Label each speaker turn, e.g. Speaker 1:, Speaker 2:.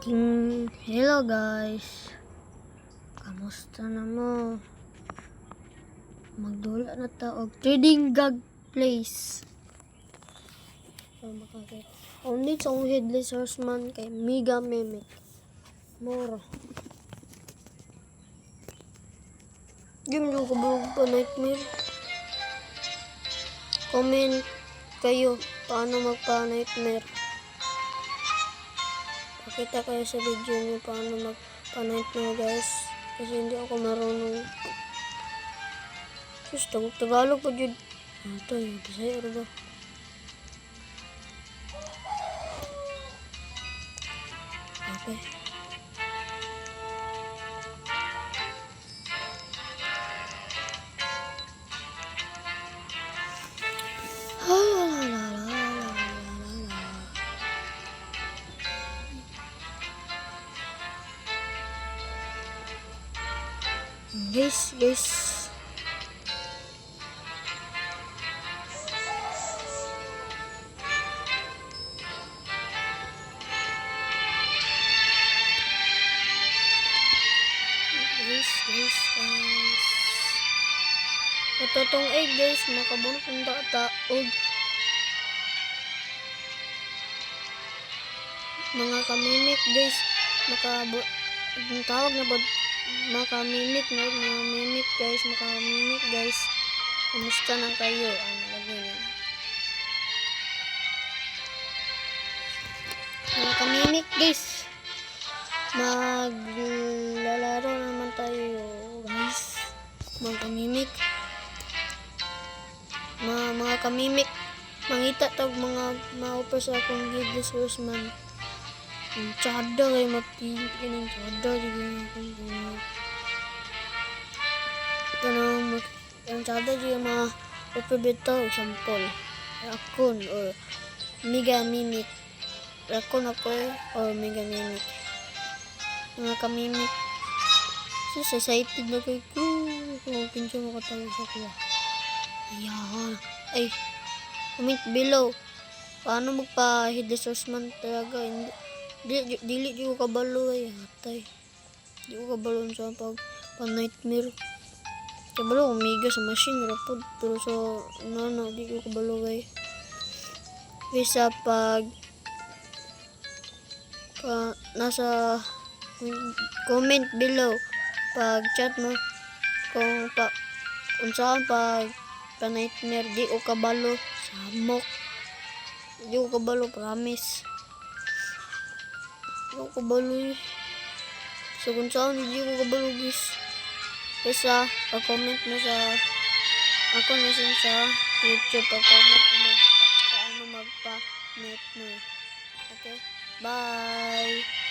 Speaker 1: Hello guys, kamusta na mo? Magdula na ta og trading gag place. Only sa headless horseman kay Mega Mimic. Moro. Game yung kabulog pa nightmare. Comment kayo paano magpa-nightmare. Pakita kayo sa video niyo paano magpa-nightmare guys. Kasi hindi ako marunong. Sus, Tagalog pa dyan. Ito yung Bisaya ba? Okay. Guys. Guys. Matotong egg guys, makabunot ang taog. Mga kamimik guys, ang tawag na ba makamimik na mga mimik guys, makamimik guys. Kumusta na kayo? Mga kamimik guys, maglalaro naman tayo guys. Mga kamimik, mga kamimik, mangita tag mga ma-offer sa akong Headless Horseman. Yung tsada kayo mapili ng tsada. Ito na yung tsada yung mga offer bitaw. Example, Raccoon or Mega Mimic. Raccoon ako or Mega Mimic. Mga kamimik. So, excited na kayo ko. Kung kinsa makatawag sa kuya. Ayan. Ay, comment below. Paano magpa-Headless Horseman talaga? Dili ko kabalo ay hatay. Di ko kabalo sa pag-nightmare. Kabalo umiga sa machine rapod pero sa di ko kabalo ay. Bisa pag nasa comment below pag chat mo kung saan pag nightmare di ko kabalo samok. Di ko kabalo promise. Ako kabalo so kung saan hindi ko kabalo guys kaysa pag-comment mo sa ako na sa YouTube pag-comment mo paano magpa-net mo. Okay, bye.